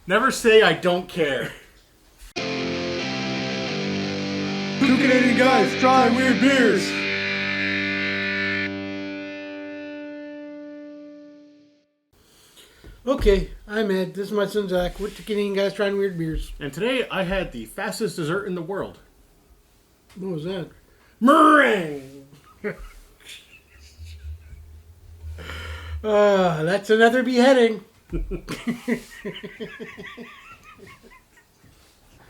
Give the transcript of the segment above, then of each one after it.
Never say I don't care. Two Canadian guys trying weird beers. Okay, I'm Ed. This is my son Zach. We're two Canadian guys trying weird beers. And today I had the fastest dessert in the world. What was that? Meringue! That's another beheading.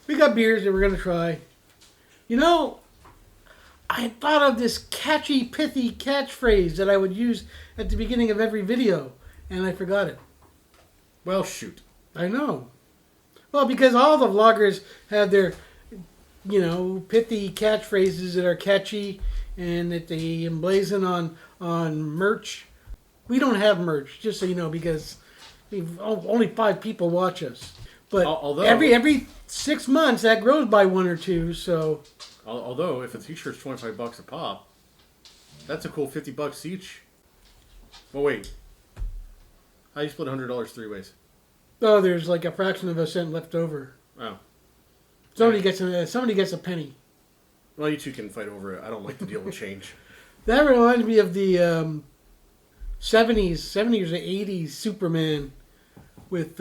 We got beers that we're going to try. You know, I thought of this catchy, pithy catchphrase that I would use at the beginning of every video, and I forgot it. Well, shoot. I know. Well, because all the vloggers have their, pithy catchphrases that are catchy and that they emblazon on merch. We don't have merch, just so you know, because only 5 people watch us. But Although, every 6 months, that grows by 1 or 2, so... Although, if a t-shirt's $25 a pop, that's a cool $50 each. Well, wait. How do you split $100 3 ways? Oh, there's like a fraction of a cent left over. Oh. Somebody gets a penny. Well, you two can fight over it. I don't like to deal with change. That reminds me of the 70s or 80s Superman with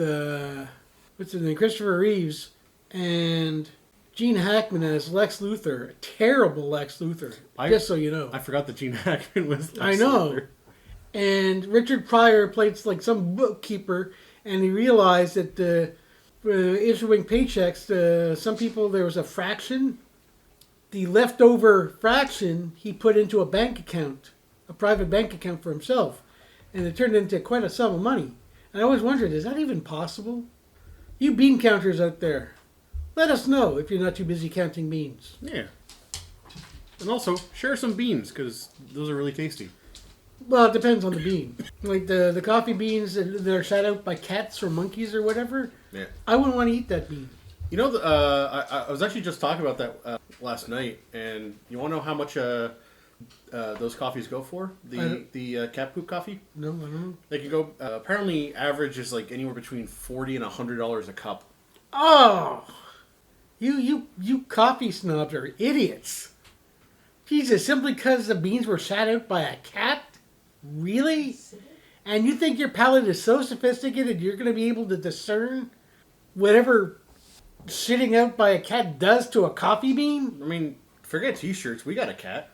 what's his name, Christopher Reeves and Gene Hackman as Lex Luthor. A terrible Lex Luthor. Just so you know. I forgot that Gene Hackman was Lex I know. Luthor. And Richard Pryor played like some bookkeeper, and he realized that issuing paychecks, some people, there was a fraction. The leftover fraction he put into a bank account, a private bank account for himself. And it turned into quite a sum of money. And I always wondered, is that even possible? You bean counters out there, let us know if you're not too busy counting beans. Yeah. And also, share some beans, because those are really tasty. Well, it depends on the bean. Like the coffee beans that are shot out by cats or monkeys or whatever. Yeah. I wouldn't want to eat that bean. You know, I was actually just talking about that last night, and you want to know how much those coffees go for? The cat poop coffee? No, I don't know. They can go, apparently average is like anywhere between $40 and $100 a cup. Oh! You coffee snobs are idiots. Jesus, simply because the beans were shot out by a cat? Really? And you think your palate is so sophisticated you're going to be able to discern whatever shitting out by a cat does to a coffee bean? I mean, forget t-shirts. We got a cat.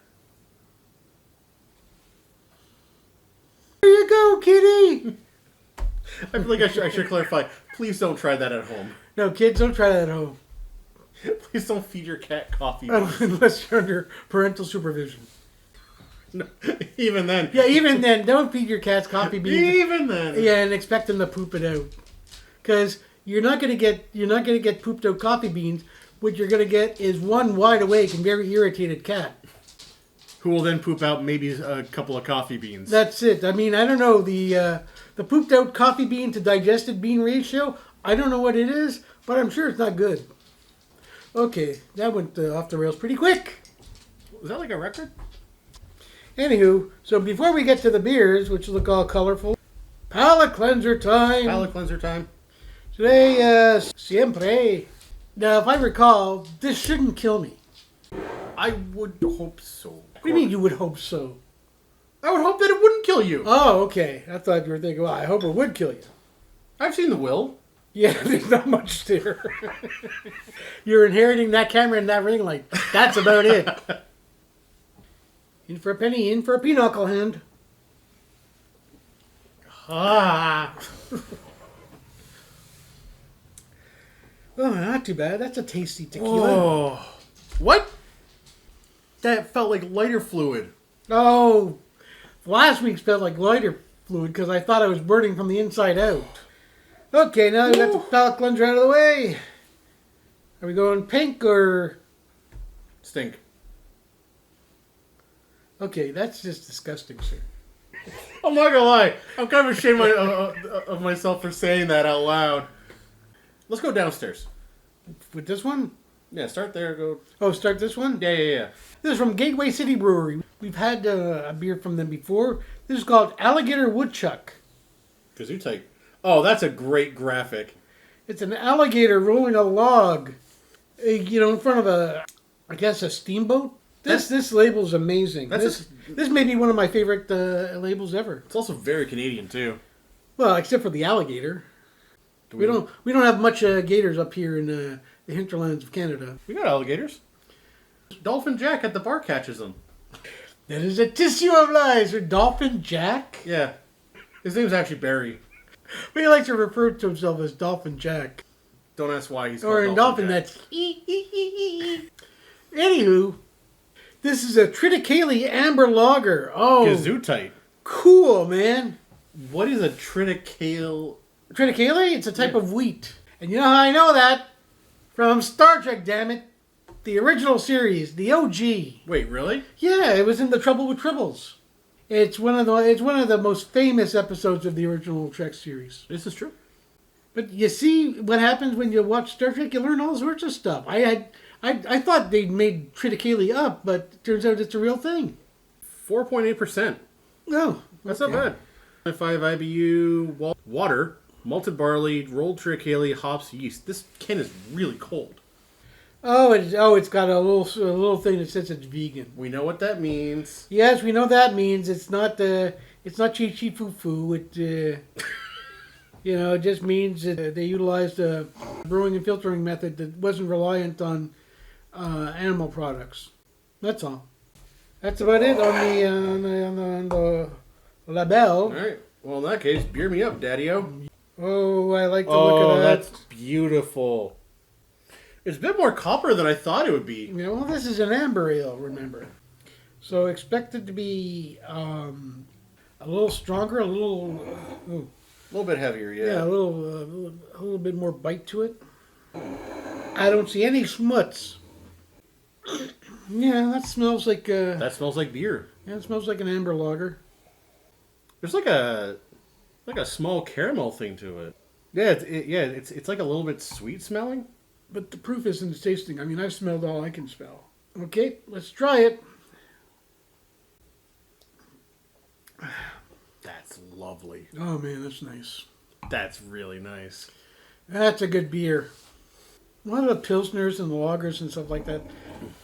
There you go, kitty! I feel like I should clarify. Please don't try that at home. No, kids, don't try that at home. Please don't feed your cat coffee. Unless you're under parental supervision. No, even then. Yeah, even then, don't feed your cats coffee beans. Even then. Yeah, and expect them to poop it out. Because you're not gonna get pooped out coffee beans. What you're gonna get is one wide awake and very irritated cat. Who will then poop out maybe a couple of coffee beans. That's it. I mean, I don't know the pooped out coffee bean to digested bean ratio. I don't know what it is, but I'm sure it's not good. Okay, that went off the rails pretty quick. Was that like a record? Anywho, so before we get to the beers, which look all colorful, palate cleanser time. Palate cleanser time. Today, siempre. Now, if I recall, this shouldn't kill me. I would hope so. What do you mean you would hope so? I would hope that it wouldn't kill you. Oh, okay. I thought you were thinking, well, I hope it would kill you. I've seen the will. Yeah, there's not much there. You're inheriting that camera and that ring light. That's about it. In for a penny, in for a pinochle hand. Ah. Oh, not too bad. That's a tasty tequila. Oh. What? That felt like lighter fluid. Oh, last week's felt like lighter fluid because I thought I was burning from the inside out. Okay, now we got the palate cleanser out of the way. Are we going pink or... Stink. Okay, that's just disgusting, sir. I'm not gonna lie. I'm kind of ashamed of myself for saying that out loud. Let's go downstairs. With this one? Yeah, start there. Go. Oh, start this one? Yeah. This is from Gateway City Brewery. We've had a beer from them before. This is called Alligator Woodchuck. Gesundheit. Oh, that's a great graphic. It's an alligator rolling a log, in front of a steamboat. This label is amazing. This may be one of my favorite labels ever. It's also very Canadian too. Well, except for the alligator. We don't have much gators up here in the hinterlands of Canada. We got alligators. Dolphin Jack at the bar catches them. That is a tissue of lies. Or Dolphin Jack? Yeah. His name's actually Barry. But he likes to refer to himself as Dolphin Jack. Don't ask why he's Or called in Dolphin, Jack. that's Anywho, this is a Triticale Amber Lager. Oh, Gesundheit. cool, man. What is a Triticale? Triticale? It's a type of wheat. And you know how I know that? From Star Trek, damn it. The original series, the OG. Wait, really? Yeah, it was in the Trouble With Tribbles. It's one of the most famous episodes of the original Trek series. This is true. But you see what happens when you watch Star Trek, you learn all sorts of stuff. I thought they'd made Triticale up, but it turns out it's a real thing. 4.8%. Oh, That's not bad. 5 IBU, water, malted barley, rolled Triticale, hops, yeast. This can is really cold. It's got a little thing that says it's vegan. We know what that means. Yes, we know that means it's not chi foo foo. It just means that they utilized a brewing and filtering method that wasn't reliant on animal products. That's all. That's about it on the label. All right. Well, in that case, beer me up, Daddy-O. Oh, I like the look of that. That's beautiful. It's a bit more copper than I thought it would be. Yeah, well, this is an amber ale, remember. So expect it to be a little stronger, a little bit heavier, yeah. a little bit more bite to it. I don't see any schmutz. Yeah, that smells like That smells like beer. yeah, it smells like an amber lager. There's like a small caramel thing to it. Yeah, it's like a little bit sweet smelling. But the proof is in the tasting. I mean, I've smelled all I can smell. Okay, let's try it. That's lovely. Oh man, that's nice. That's really nice. That's a good beer. A lot of the pilsners and the lagers and stuff like that,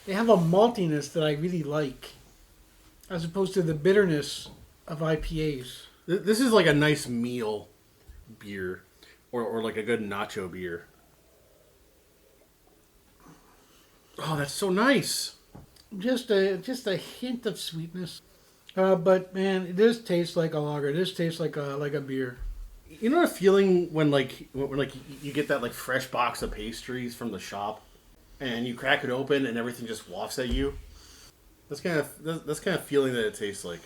they have a maltiness that I really like, as opposed to the bitterness of IPAs. This is like a nice meal beer, or like a good nacho beer. Oh, that's so nice. Just a hint of sweetness, but man, this tastes like a lager. This tastes like a beer. You know the feeling when you get that like fresh box of pastries from the shop, and you crack it open and everything just wafts at you. That's kind of feeling that it tastes like.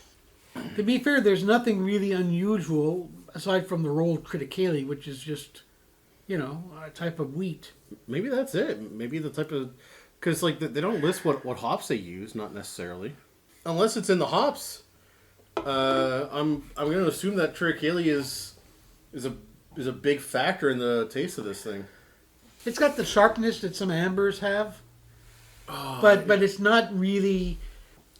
To be fair, there's nothing really unusual aside from the rolled Triticale, which is just, a type of wheat. Maybe that's it. Maybe the type of, because like they don't list what hops they use, not necessarily, unless it's in the hops. I'm going to assume that Triticale is a big factor in the taste of this thing. It's got the sharpness that some ambers have, but it's not really.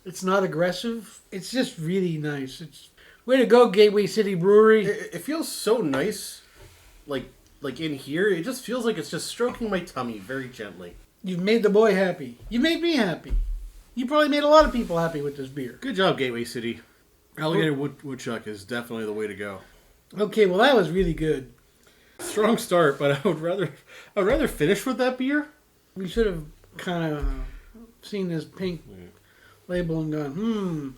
It's not aggressive. It's just really nice. It's way to go, Gateway City Brewery. It feels so nice, like in here. It just feels like it's just stroking my tummy very gently. You've made the boy happy. You made me happy. You probably made a lot of people happy with this beer. Good job, Gateway City. Alligator Woodchuck is definitely the way to go. Okay, well that was really good. Strong start, but I would rather finish with that beer. We should have kind of seen this pink label and gone,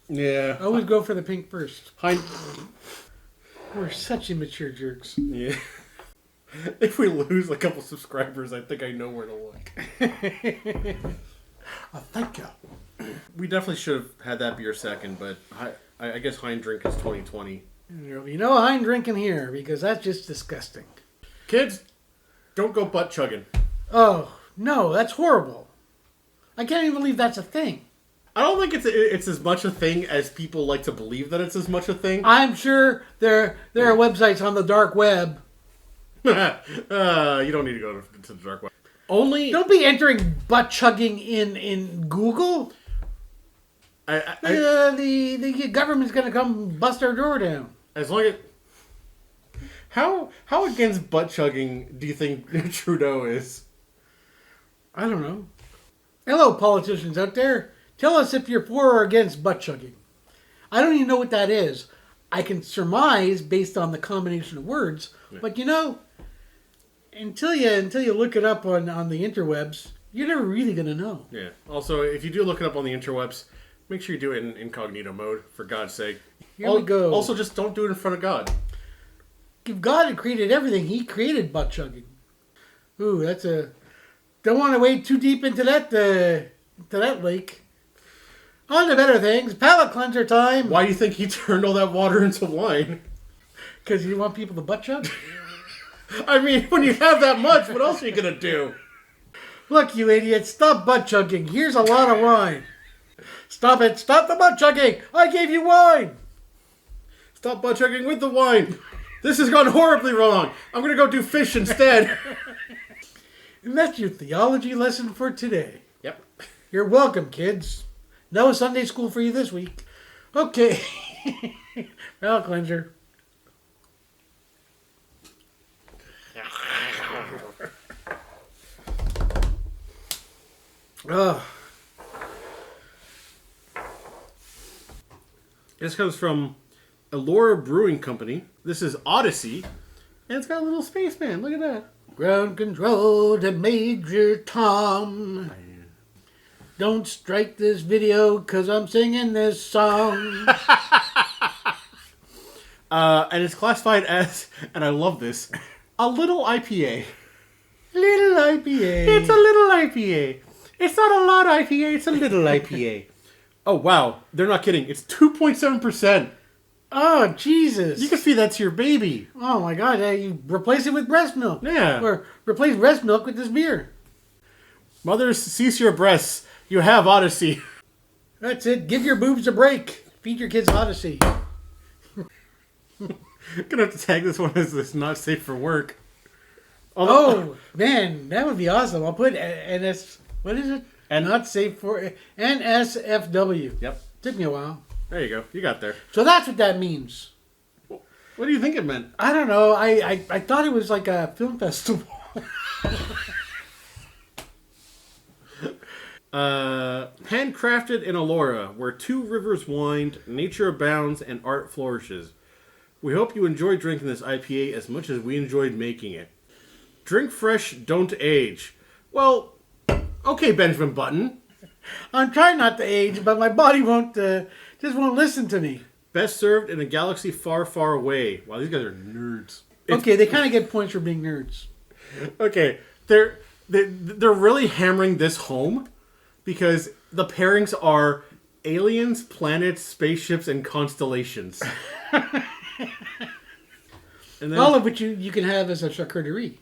Yeah. Always go for the pink first. We're such immature jerks. Yeah. If we lose a couple subscribers, I think I know where to look. Thank you. We definitely should have had that beer second, but I guess Hein Drink is 2020. There'll be no Hein drinking here because that's just disgusting. Kids, don't go butt chugging. Oh, no, that's horrible. I can't even believe that's a thing. I don't think it's as much a thing as people like to believe that it's as much a thing. I'm sure there are websites on the dark web. You don't need to go to the dark web. Don't be entering butt chugging in Google. The The government's going to come bust our door down. as long as How against butt chugging do you think Trudeau is? I don't know. Hello, politicians out there. Tell us if you're for or against butt chugging. I don't even know what that is. I can surmise based on the combination of words, but until you look it up on the interwebs, you're never really going to know. Yeah. Also, if you do look it up on the interwebs, make sure you do it in incognito mode, for God's sake. Here we go. Also, just don't do it in front of God. If God had created everything, he created butt chugging. Ooh, that's a... Don't want to wade too deep into that lake. On to better things. Palate cleanser time. Why do you think he turned all that water into wine? Because you want people to butt chug? I mean, when you have that much, what else are you going to do? Look, you idiot. Stop butt chugging. Here's a lot of wine. Stop it. Stop the butt chugging. I gave you wine. Stop butt chugging with the wine. This has gone horribly wrong. I'm going to go do fish instead. And that's your theology lesson for today. Yep. You're welcome, kids. No Sunday school for you this week. Okay. Palate cleanser. This comes from Elora Brewing Company. This is Odyssey. And it's got a little spaceman. Look at that. Ground control to Major Tom. Don't strike this video because I'm singing this song. And it's classified as, and I love this, a little IPA. Little IPA. It's a little IPA. It's not a lot IPA, it's a little IPA. Oh, wow. They're not kidding. It's 2.7%. Oh, Jesus. You can feed that to your baby. Oh, my God. You replace it with breast milk. Yeah. Or replace breast milk with this beer. Mothers, cease your breasts. You have Odyssey. That's it. Give your boobs a break. Feed your kids Odyssey. Gonna have to tag this one as this not safe for work. Oh, man. That would be awesome. I'll put NS... What is it? And not safe for... NSFW. Yep. Took me a while. There you go. You got there. So that's what that means. What do you think it meant? I don't know. I thought it was like a film festival. Handcrafted in Elora, where two rivers wind, nature abounds, and art flourishes. We hope you enjoy drinking this IPA as much as we enjoyed making it. Drink fresh, don't age. Well, okay, Benjamin Button. I'm trying not to age, but my body won't listen to me. Best served in a galaxy far, far away. Wow, these guys are nerds. Okay, they kind of get points for being nerds. Okay, they're really hammering this home because the pairings are aliens, planets, spaceships, and constellations. And then, all of which you can have as a charcuterie.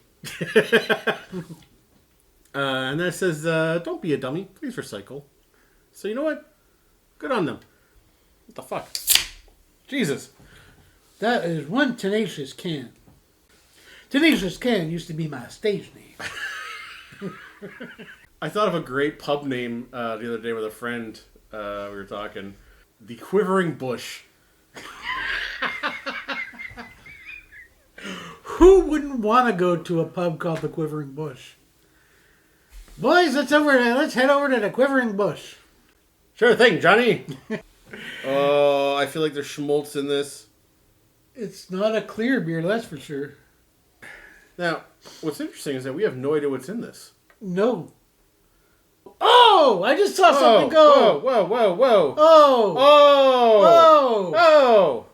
And then it says, don't be a dummy. Please recycle. So you know what? Good on them. What the fuck? Jesus. That is one Tenacious Can. Tenacious Can used to be my stage name. I thought of a great pub name the other day with a friend. We were talking. The Quivering Bush. Who wouldn't want to go to a pub called the Quivering Bush? Boys, let's head over to the Quivering Bush. Sure thing, Johnny. Oh, I feel like there's schmaltz in this. It's not a clear beer, that's for sure. Now, what's interesting is that we have no idea what's in this. No. Oh! I just saw something go! Whoa, whoa, whoa. Oh! Oh! Oh! Oh!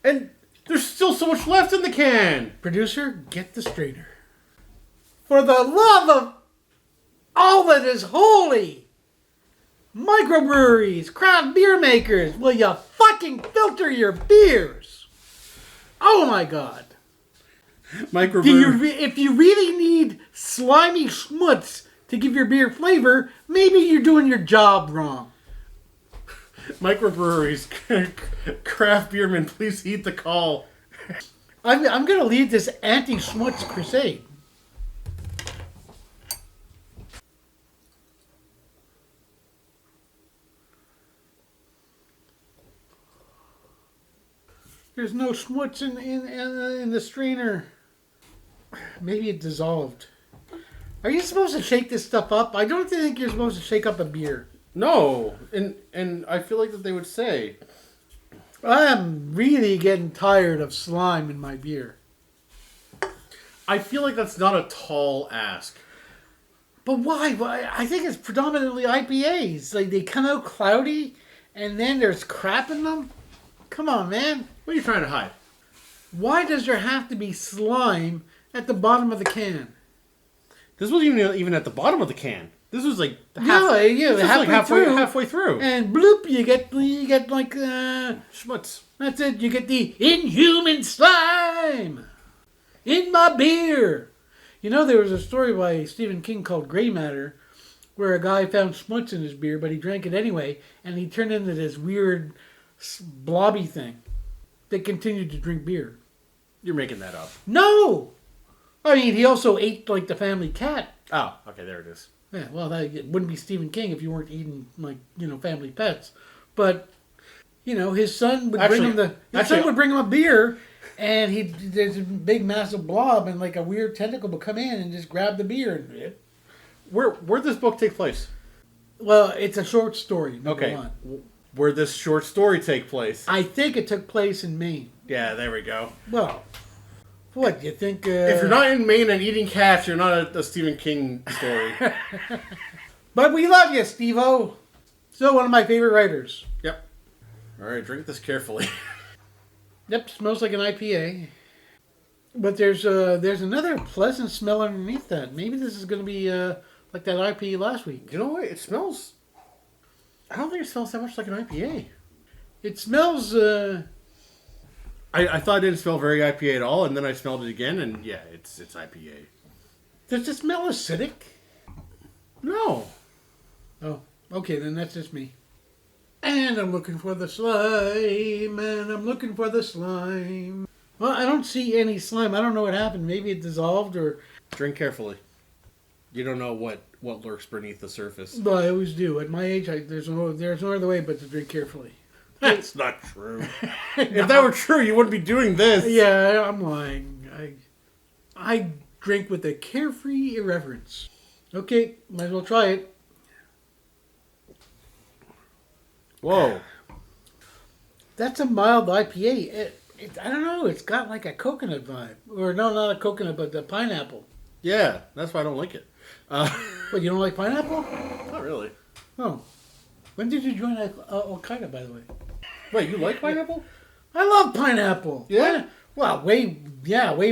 And there's still so much left in the can! Producer, get the strainer. For the love of all that is holy! Microbreweries, craft beer makers, will you fucking filter your beers? Oh my God. If you really need slimy schmutz to give your beer flavor, maybe you're doing your job wrong. Microbreweries, craft beermen, please heed the call. I'm going to lead this anti-schmutz crusade. There's no schmutz in the strainer. Maybe it dissolved. Are you supposed to shake this stuff up? I don't think you're supposed to shake up a beer. No, and I feel like that they would say. I'm really getting tired of slime in my beer. I feel like that's not a tall ask. But why? I think it's predominantly IPAs. Like, they come out cloudy, and then there's crap in them. Come on, man. What are you trying to hide? Why does there have to be slime at the bottom of the can? This wasn't even at the bottom of the can. This was like halfway through. And bloop, you get like Schmutz. that's it. You get the inhuman slime in my beer. You know, there was a story by Stephen King called Gray Matter, where a guy found schmutz in his beer, but he drank it anyway, and he turned into this weird blobby thing that continued to drink beer. You're making that up. No, I mean he also ate like the family cat. Oh, okay, there it is. Yeah, well, it wouldn't be Stephen King if you weren't eating family pets. But his son would bring him a beer, and there's a big massive blob, and like a weird tentacle would come in and just grab the beer. Where'd this book take place? Well, it's a short story. Okay. One. Where'd this short story take place? I think it took place in Maine. Yeah, there we go. Well, what you think? If you're not in Maine and eating cats, you're not a Stephen King story. But we love you, Steve-O. Still one of my favorite writers. Yep. All right, drink this carefully. Yep, smells like an IPA. But there's another pleasant smell underneath that. Maybe this is going to be like that IPA last week. You know what? It smells. I don't think it smells that much like an IPA. It smells. I thought it didn't smell very IPA at all, and then I smelled it again, and yeah, it's IPA. Does it smell acidic? No. Oh, okay, then that's just me. And I'm looking for the slime, Well, I don't see any slime. I don't know what happened. Maybe it dissolved or... Drink carefully. You don't know what lurks beneath the surface. Well, I always do. At my age, there's no other way but to drink carefully. That's not true. If that were true, you wouldn't be doing this. Yeah, I'm lying. I drink with a carefree irreverence. Okay, might as well try it. Whoa. That's a mild IPA. I don't know. It's got like a coconut vibe. Or no, not a coconut, but the pineapple. Yeah, that's why I don't like it. What, you don't like pineapple? Not really. Oh. When did you join Al-Qaeda, by the way? Wait, you like pineapple? I love pineapple. Yeah? Well, way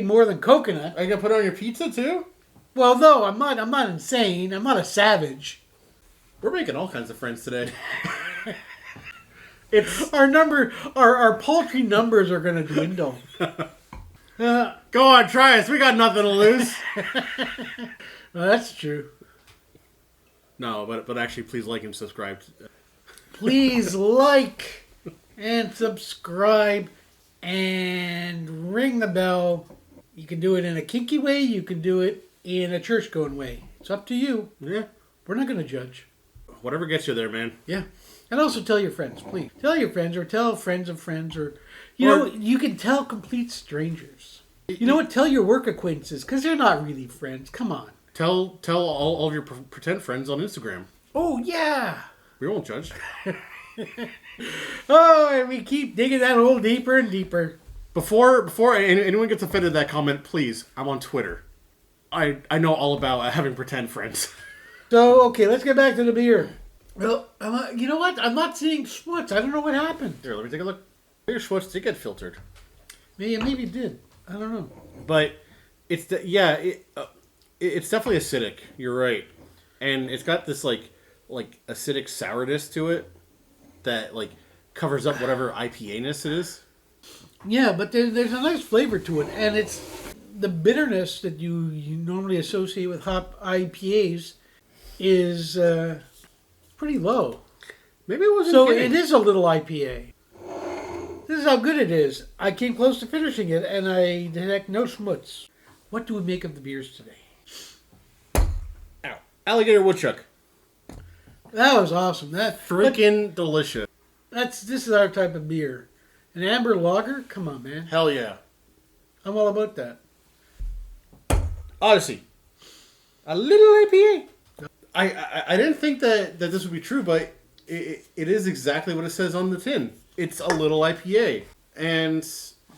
more than coconut. Are you gonna put it on your pizza too? Well, no, I'm not insane. I'm not a savage. We're making all kinds of friends today. It's our paltry numbers are gonna dwindle. Go on, try us. We got nothing to lose. Well, that's true. No, but actually, please like and subscribe. Please like and subscribe and ring the bell. You can do it in a kinky way. You can do it in a church-going way. It's up to you. Yeah. We're not going to judge. Whatever gets you there, man. Yeah. And also tell your friends, please. Tell your friends or tell friends of friends or... You can tell complete strangers. You know what? Tell your work acquaintances because they're not really friends. Come on. Tell all of your pretend friends on Instagram. Oh, yeah. We won't judge. Oh, and we keep digging that hole deeper and deeper. Before anyone gets offended at that comment, please, I'm on Twitter. I know all about having pretend friends. So, okay, let's get back to the beer. Well, you know what? I'm not seeing schmutz. I don't know what happened. Here, let me take a look. Your schmutz did get filtered. Maybe it did. I don't know. But it's it's definitely acidic. You're right, and it's got this like acidic sourness to it that like covers up whatever IPA-ness it is. Yeah, but there's a nice flavor to it, and it's the bitterness that you normally associate with hop IPAs is pretty low. Maybe it wasn't. So kidding. it is a little IPA. This is how good it is. I came close to finishing it, and I detect no schmutz. What do we make of the beers today? Ow. Alligator Woodchuck. That was awesome. That Freaking delicious. this is our type of beer. An amber lager? Come on, man. Hell yeah. I'm all about that. Odyssey. A little IPA. I didn't think that this would be true, but it is exactly what it says on the tin. It's a little IPA. And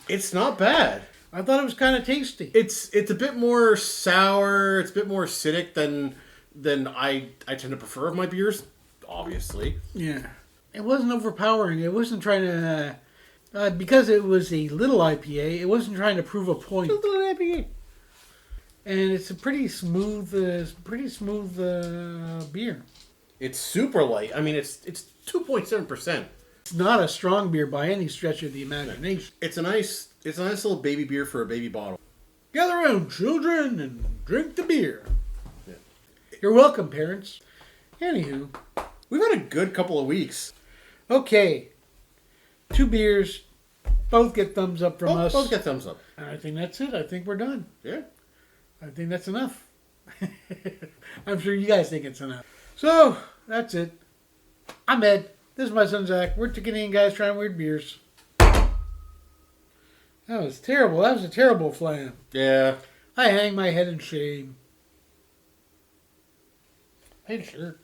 it's not bad. I thought it was kind of tasty. It's a bit more sour. It's a bit more acidic than I tend to prefer of my beers, obviously. Yeah. It wasn't overpowering. It wasn't trying to... because it was a little IPA, it wasn't trying to prove a point. A little IPA. And it's a pretty smooth beer. It's super light. I mean, it's 2.7%. It's not a strong beer by any stretch of the imagination. It's a nice little baby beer for a baby bottle. Gather around, children, and drink the beer. Yeah. You're welcome, parents. Anywho. We've had a good couple of weeks. Okay. 2 beers. Both get thumbs up from us. Both get thumbs up. And I think that's it. I think we're done. Yeah. I think that's enough. I'm sure you guys think it's enough. So, that's it. I'm Ed. This is my son Zach. We're two Canadian guys trying weird beers. That was terrible. That was a terrible flam. Yeah. I hang my head in shame. Hey, sure.